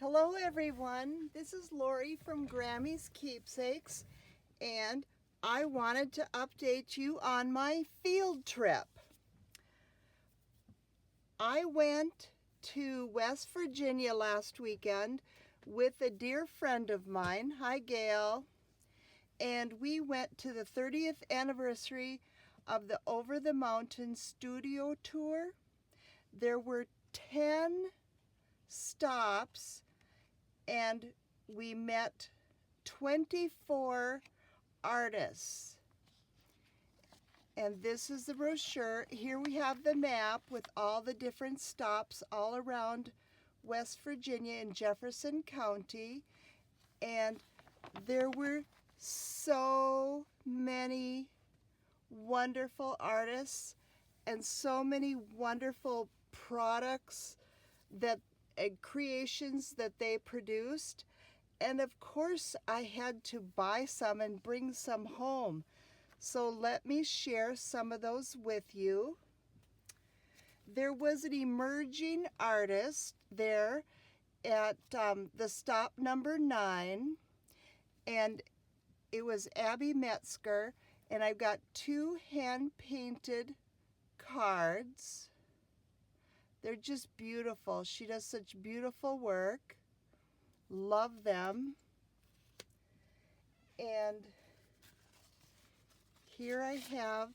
Hello everyone, this is Lori from Grammy's Keepsakes, and I wanted to update you on my field trip. I went to West Virginia last weekend with a dear friend of mine, hi Gail, and we went to the 30th anniversary of the Over the Mountain studio tour. There were 10 stops and we met 24 artists. And this is the brochure. Here we have the map with all the different stops all around West Virginia in Jefferson County. And there were so many wonderful artists and so many wonderful products and creations that they produced. And of course I had to buy some and bring some home. So let me share some of those with you. There was an emerging artist there at the stop number 9, and it was Abby Metzger, and I've got 2 hand-painted cards. They're just beautiful. She does such beautiful work. Love them. And here I have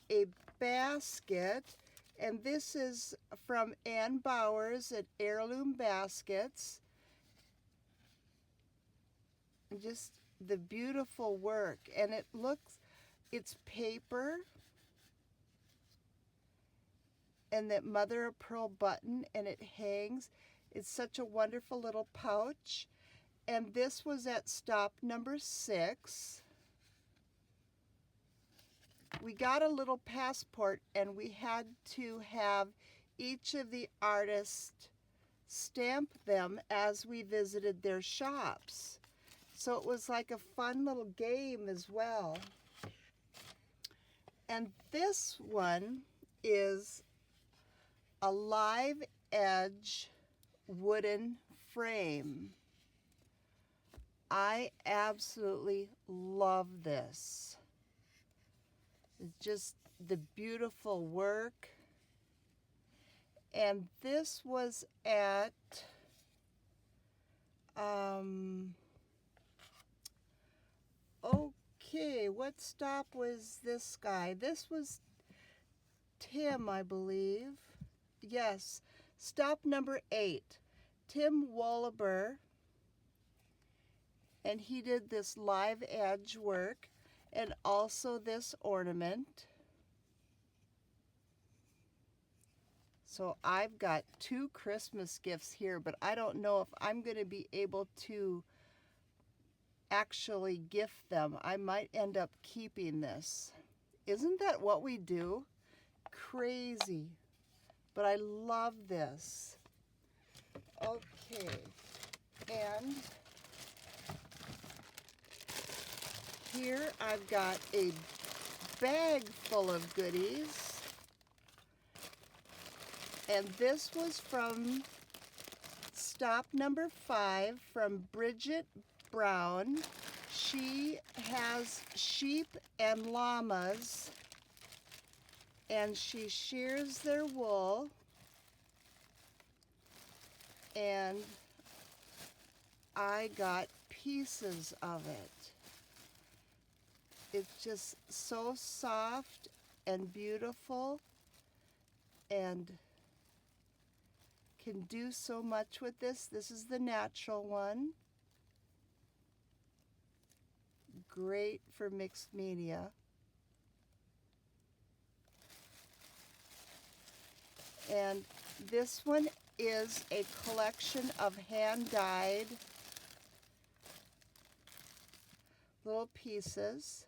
a basket, and this is from Ann Bowers at Heirloom Baskets. And just the beautiful work, and it's paper, and that mother of pearl button, and it hangs. It's such a wonderful little pouch. And this was at stop number 6. We got a little passport, and we had to have each of the artists stamp them as we visited their shops. So it was like a fun little game as well. And this one is a live edge wooden frame. I absolutely love this. It's just the beautiful work. And this was at okay, what stop was this guy? This was Tim, I believe. Yes, stop number 8, Tim Wallaber, and he did this live edge work and also this ornament. So I've got 2 Christmas gifts here, but I don't know if I'm going to be able to actually gift them. I might end up keeping this. Isn't that what we do? Crazy. But I love this. Okay, and here I've got a bag full of goodies, and this was from stop number 5 from Bridget Brown. She has sheep and llamas, and she shears their wool, and I got pieces of it. It's just so soft and beautiful and can do so much with this. This is the natural one. Great for mixed media. And this one is a collection of hand-dyed little pieces.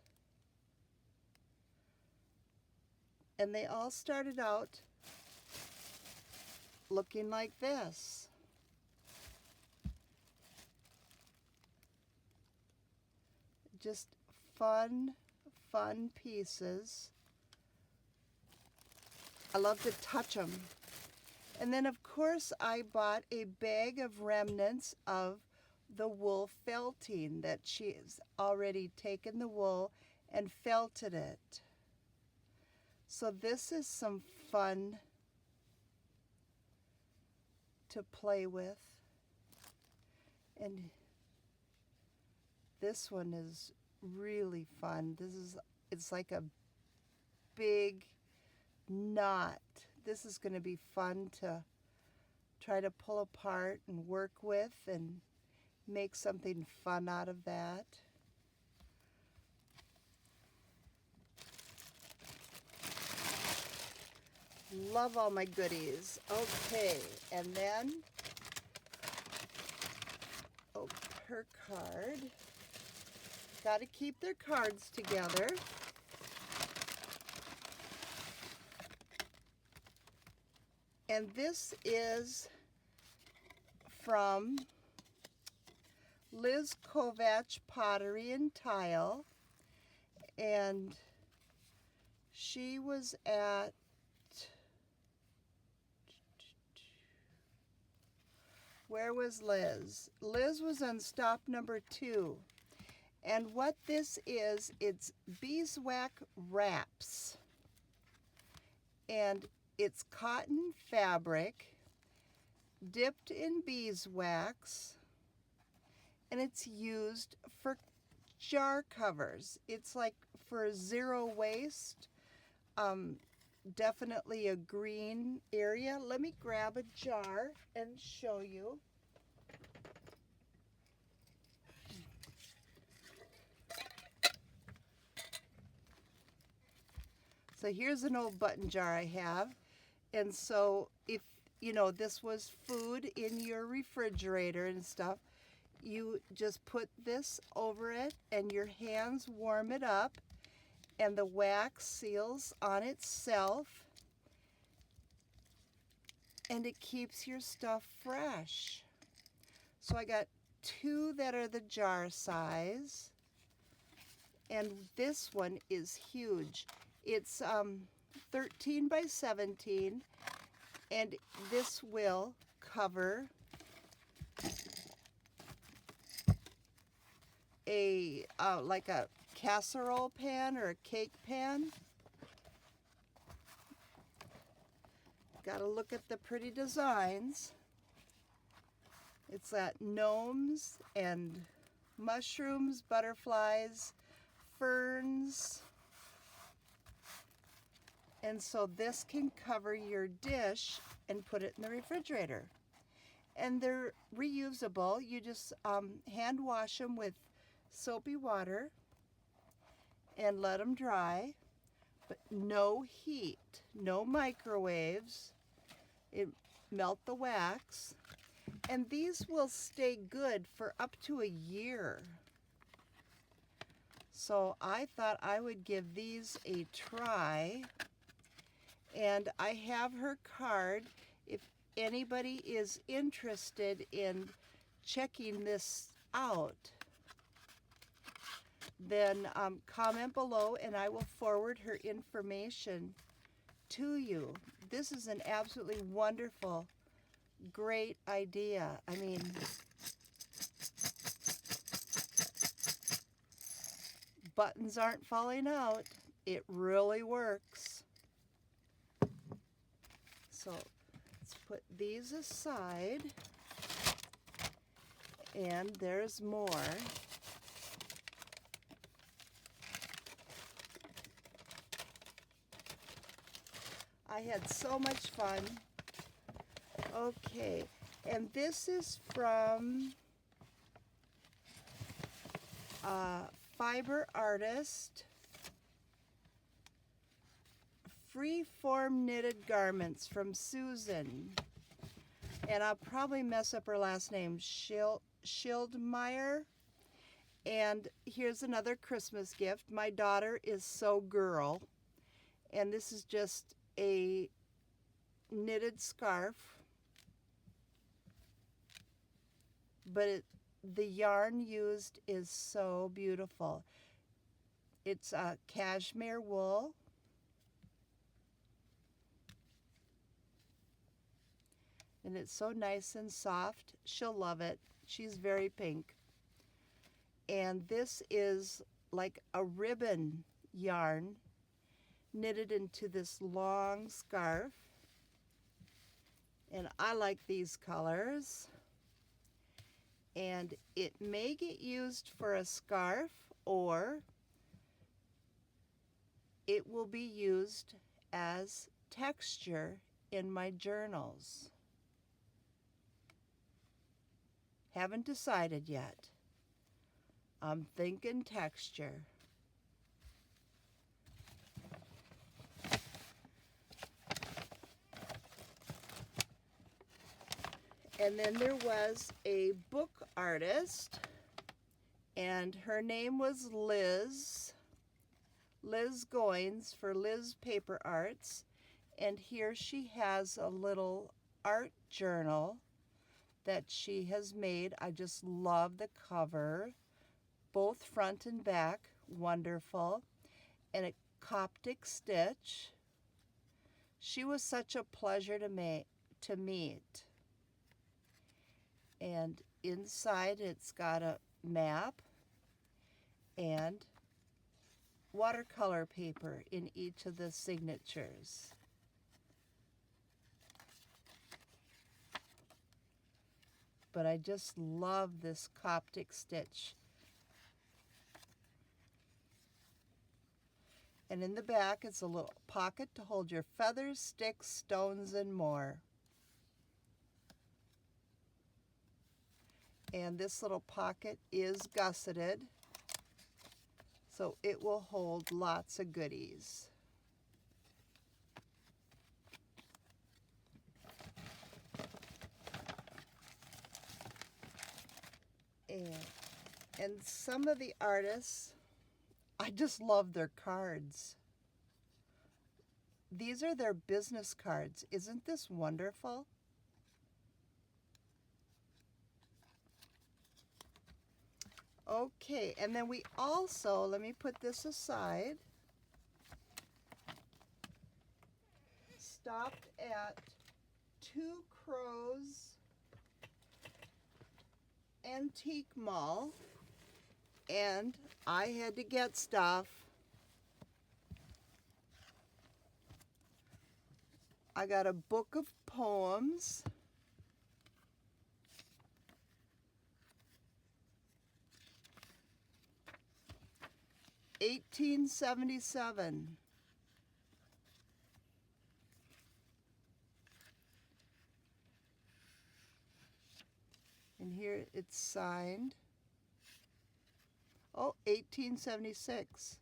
And they all started out looking like this. Just fun pieces. I love to touch them And then of course I bought a bag of remnants of the wool felting that she's already taken the wool and felted it. So this is some fun to play with. And this one is really fun. It's like a big knot. This is going to be fun to try to pull apart and work with and make something fun out of that. Love all my goodies. Okay, and then, oh, her card. Got to keep their cards together. And this is from Liz Kovach Pottery and Tile. And she was at where was Liz? Liz was on stop number 2. And what this is, it's beeswax wraps. And it's cotton fabric dipped in beeswax, and it's used for jar covers. It's like for zero waste. Definitely a green area. Let me grab a jar and show you. So here's an old button jar I have. And so if, you know, this was food in your refrigerator and stuff, you just put this over it and your hands warm it up and the wax seals on itself and it keeps your stuff fresh. So I got 2 that are the jar size, and this one is huge. It's 13 by 17, and this will cover a like a casserole pan or a cake pan. Got to look at the pretty designs. It's got gnomes and mushrooms, butterflies, ferns. And so this can cover your dish and put it in the refrigerator. And they're reusable. You just hand wash them with soapy water and let them dry. But no heat, no microwaves. It melt the wax. And these will stay good for up to a year. So I thought I would give these a try. And I have her card. If anybody is interested in checking this out, then comment below and I will forward her information to you. This is an absolutely wonderful, great idea. I mean, buttons aren't falling out. It really works. So let's put these aside. And there's more. I had so much fun. Okay, and this is from Fiber Artist. Free-form knitted garments from Susan. And I'll probably mess up her last name, Schildmeyer. And here's another Christmas gift. My daughter is so girl. And this is just a knitted scarf. But the yarn used is so beautiful. It's cashmere wool. And it's so nice and soft. She'll love it. She's very pink. And this is like a ribbon yarn knitted into this long scarf. And I like these colors. And it may get used for a scarf, or it will be used as texture in my journals. Haven't decided yet. I'm thinking texture. And then there was a book artist, and her name was Liz Goins for Liz Paper Arts. And here she has a little art journal that she has made. I just love the cover, both front and back, wonderful. And a Coptic stitch. She was such a pleasure to meet. And inside it's got a map and watercolor paper in each of the signatures. But I just love this Coptic stitch. And in the back, it's a little pocket to hold your feathers, sticks, stones, and more. And this little pocket is gusseted, so it will hold lots of goodies. And some of the artists, I just love their cards. These are their business cards. Isn't this wonderful? Okay, and then we also, let me put this aside, stopped at Two Crows Antique Mall, and I had to get stuff. I got a book of poems. (1877). And here it's signed. Oh, 1876.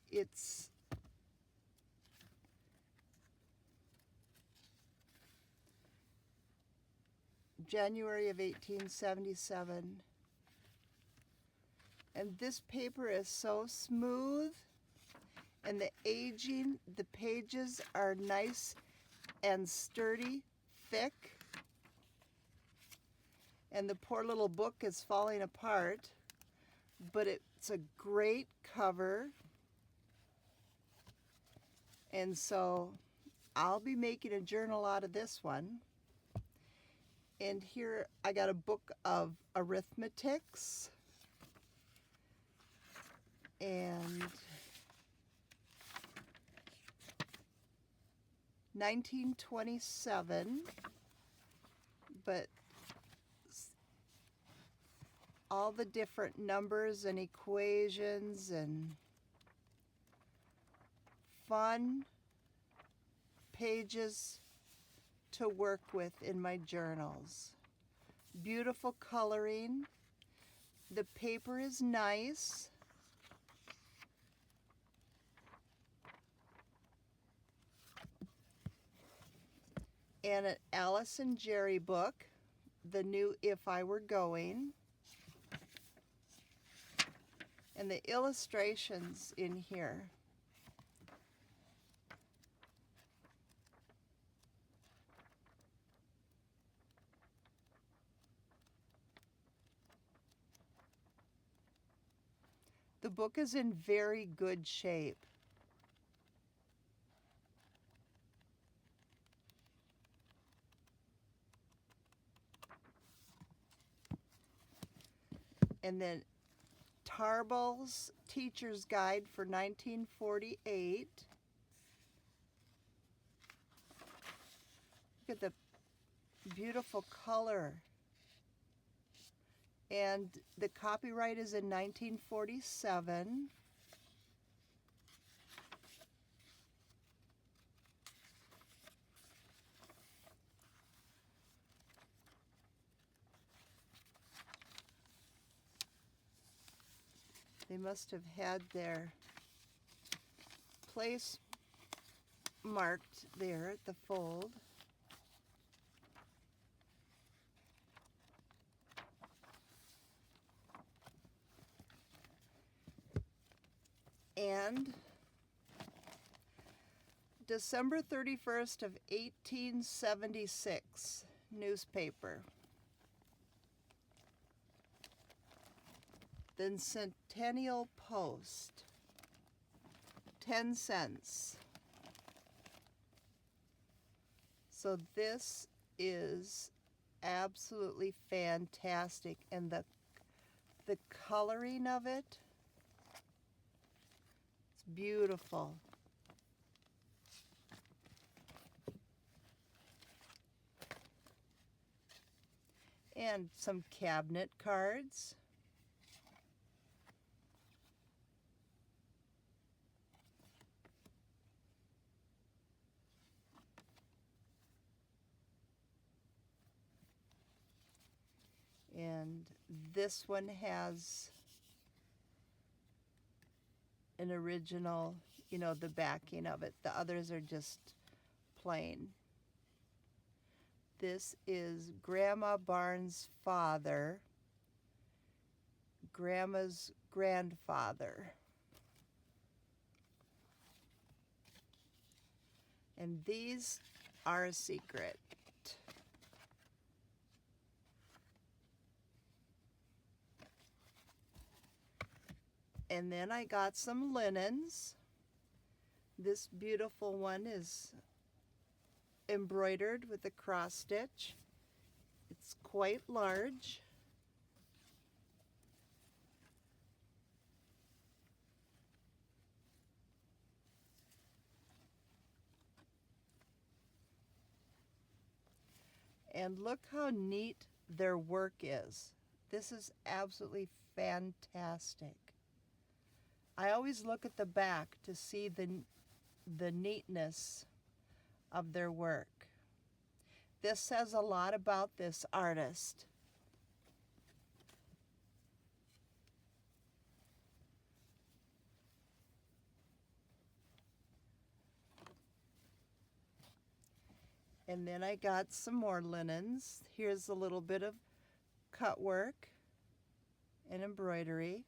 It's January of 1877. And this paper is so smooth, and the aging, the pages are nice and sturdy, thick. And the poor little book is falling apart, but it's a great cover. And so I'll be making a journal out of this one. And here I got a book of arithmetics. And 1927, but all the different numbers and equations and fun pages to work with in my journals. Beautiful coloring. The paper is nice. And an Alice and Jerry book, the new If I Were Going. And the illustrations in here. The book is in very good shape. And then Tarbell's Teacher's Guide for 1948. Look at the beautiful color. And the copyright is in 1947. They must have had their place marked there at the fold. And December 31st of 1876 newspaper. Then Centennial Post, 10 cents. So this is absolutely fantastic, and the coloring of it, it's beautiful. And some cabinet cards. And this one has an original, you know, the backing of it. The others are just plain. This is Grandma Barnes' father, Grandma's grandfather. And these are a secret. And then I got some linens. This beautiful one is embroidered with a cross stitch. It's quite large. And look how neat their work is. This is absolutely fantastic. I always look at the back to see the neatness of their work. This says a lot about this artist. And then I got some more linens. Here's a little bit of cut work and embroidery.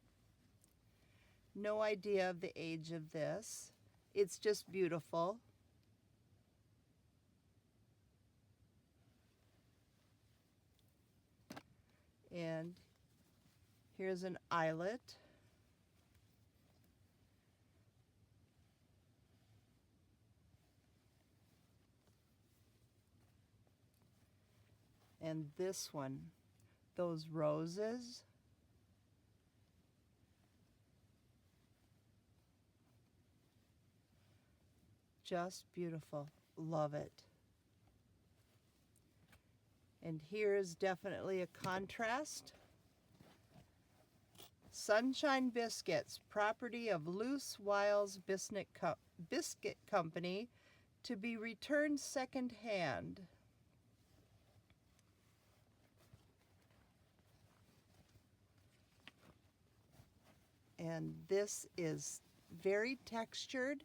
No idea of the age of this. It's just beautiful. And here's an eyelet. And this one, those roses. Just beautiful. Love it. And here's definitely a contrast. Sunshine Biscuits, property of Loose Wiles Biscuit Company, to be returned second-hand. And this is very textured,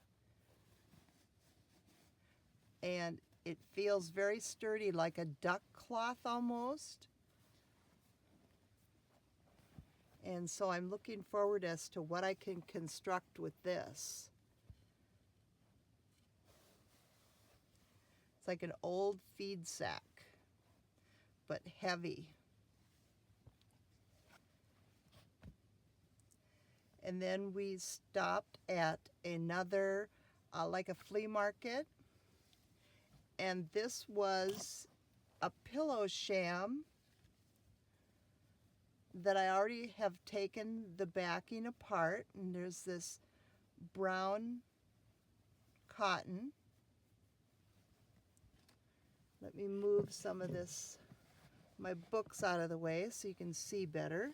and it feels very sturdy, like a duck cloth almost. And so I'm looking forward as to what I can construct with this. It's like an old feed sack, but heavy. And then we stopped at another, like a flea market. And this was a pillow sham that I already have taken the backing apart, and there's this brown cotton. Let me move some of my books out of the way so you can see better.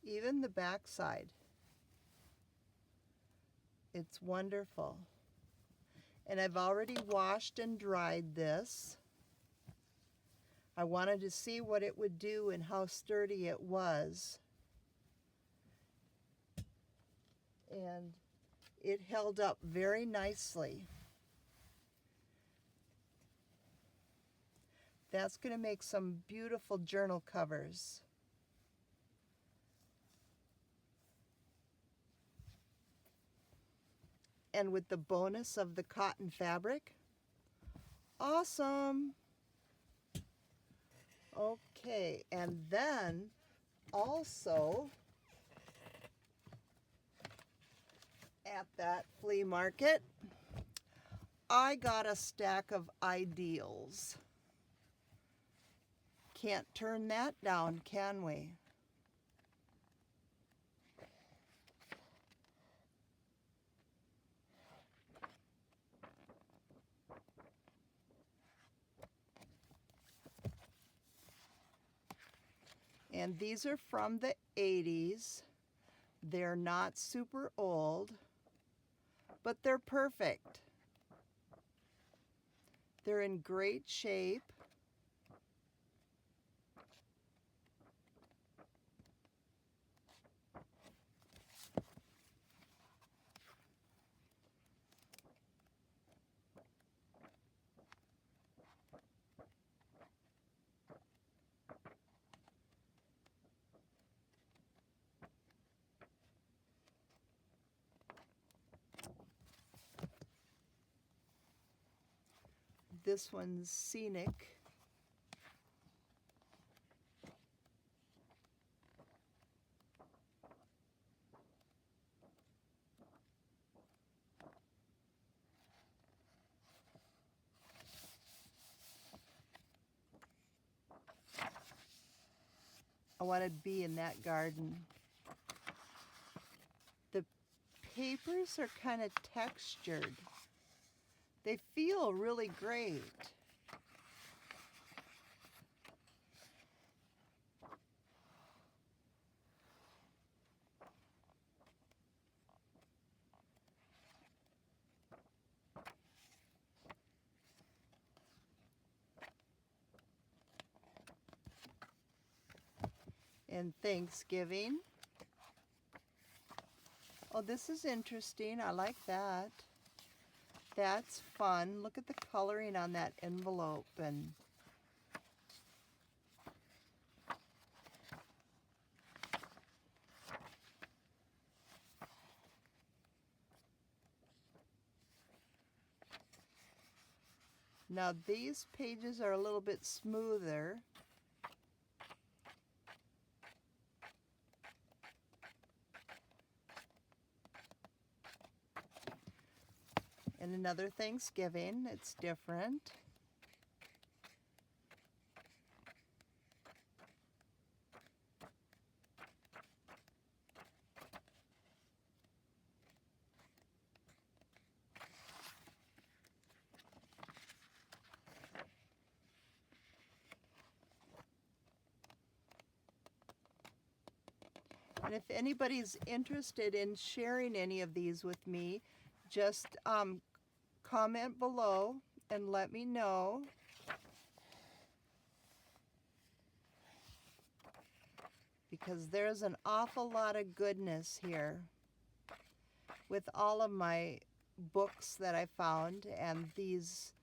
Even the back side. It's wonderful. And I've already washed and dried this. I wanted to see what it would do and how sturdy it was. And it held up very nicely. That's going to make some beautiful journal covers. And with the bonus of the cotton fabric, awesome. Okay, and then also at that flea market, I got a stack of ideals. Can't turn that down, can we? And these are from the 80s. They're not super old, but they're perfect. They're in great shape. This one's scenic. I want to be in that garden. The papers are kind of textured. They feel really great. And Thanksgiving. Oh, this is interesting. I like that. That's fun. Look at the coloring on that envelope. And now these pages are a little bit smoother. And another Thanksgiving, it's different. And if anybody's interested in sharing any of these with me, just comment below and let me know. Because there's an awful lot of goodness here with all of my books that I found and these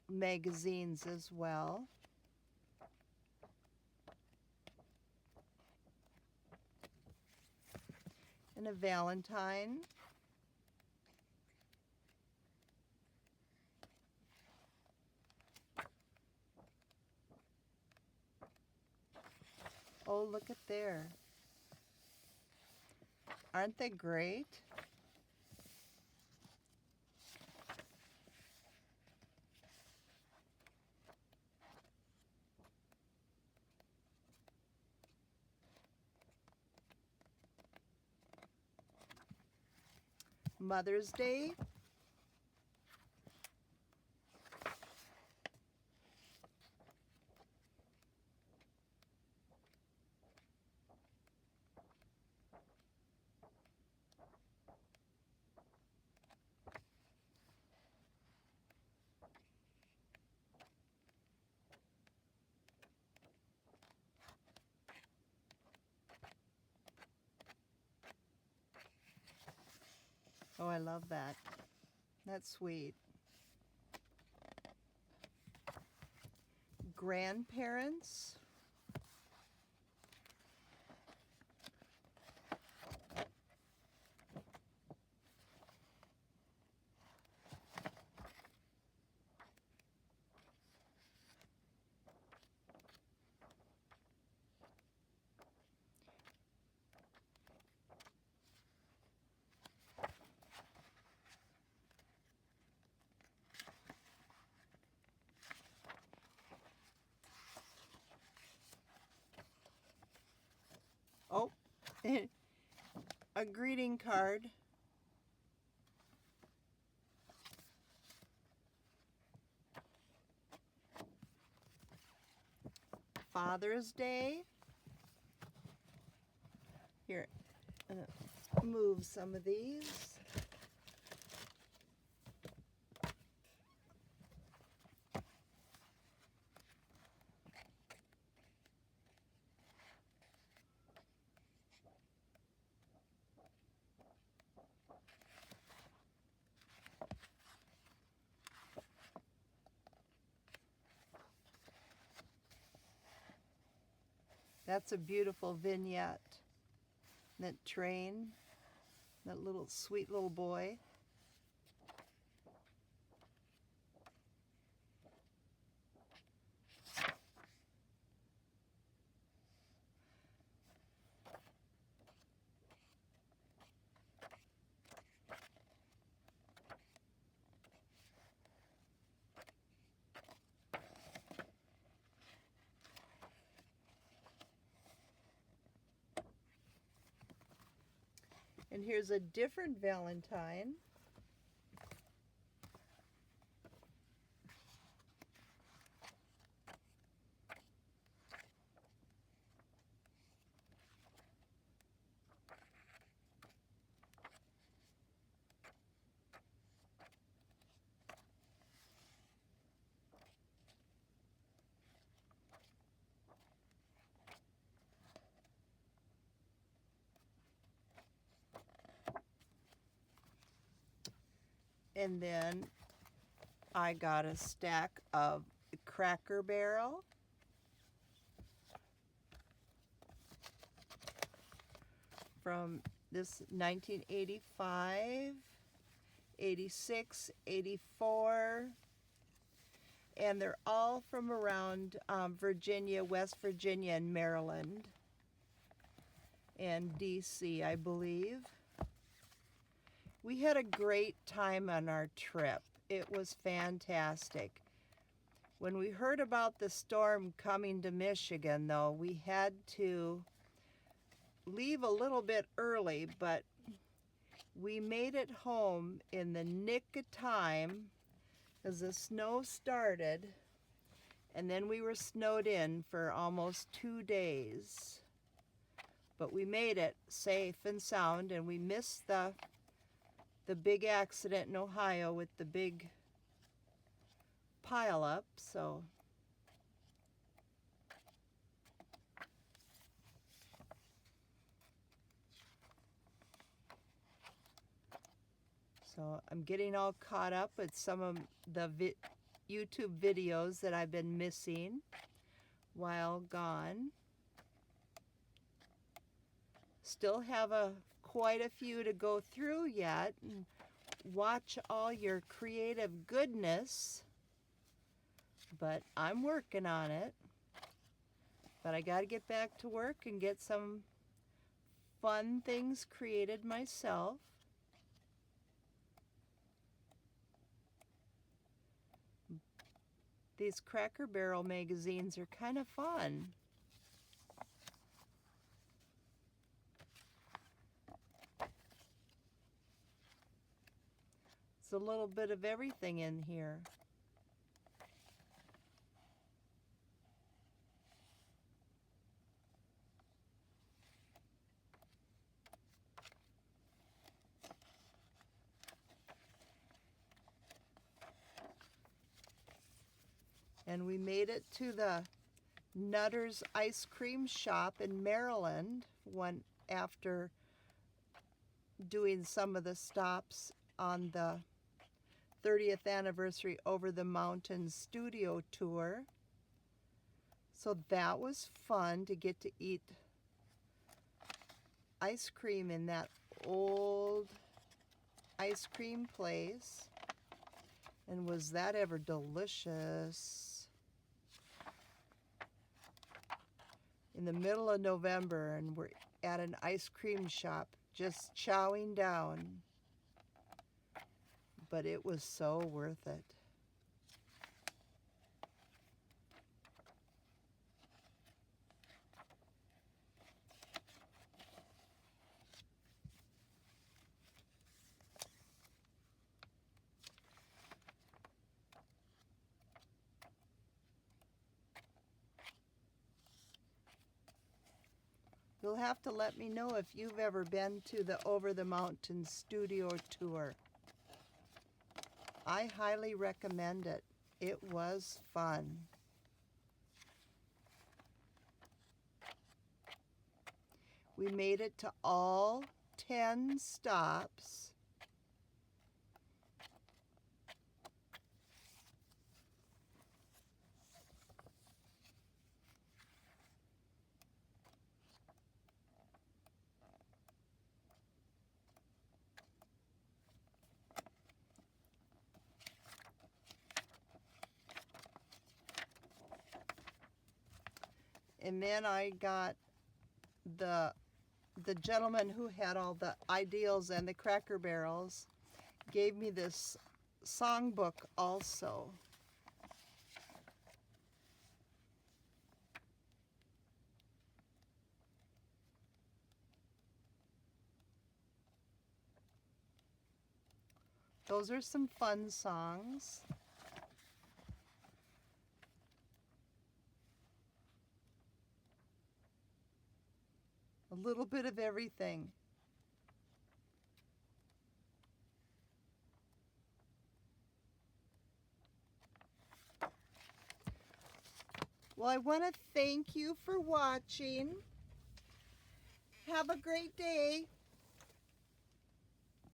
magazines as well. And a Valentine. Oh, look at there. Aren't they great? Mother's Day. Oh, I love that. That's sweet. Grandparents. Oh, a greeting card. Father's Day. Here, I'm gonna move some of these. That's a beautiful vignette. That train, that little sweet little boy. And here's a different Valentine. And then I got a stack of Cracker Barrel. From this 1985, 86, 84. And they're all from around Virginia, West Virginia, and Maryland. And DC, I believe. We had a great time on our trip. It was fantastic. When we heard about the storm coming to Michigan, though, we had to leave a little bit early, but we made it home in the nick of time as the snow started, and then we were snowed in for almost 2 days. But we made it safe and sound, and we missed the big accident in Ohio with the big pile up, so I'm getting all caught up with some of the YouTube videos that I've been missing while gone. Still have quite a few to go through yet and watch all your creative goodness, but I'm working on it. But I got to get back to work and get some fun things created myself. These Cracker Barrel magazines are kind of fun. It's a little bit of everything in here. And we made it to the Nutter's ice cream shop in Maryland after doing some of the stops on the 30th anniversary Over the Mountains studio tour. So that was fun to get to eat ice cream in that old ice cream place. And was that ever delicious? In the middle of November, and we're at an ice cream shop just chowing down. But it was so worth it. You'll have to let me know if you've ever been to the Over the Mountains studio tour. I highly recommend it. It was fun. We made it to all 10 stops. And then I got the gentleman who had all the ideals and the Cracker Barrels gave me this songbook also. Those are some fun songs. A little bit of everything. Well, I want to thank you for watching. Have a great day.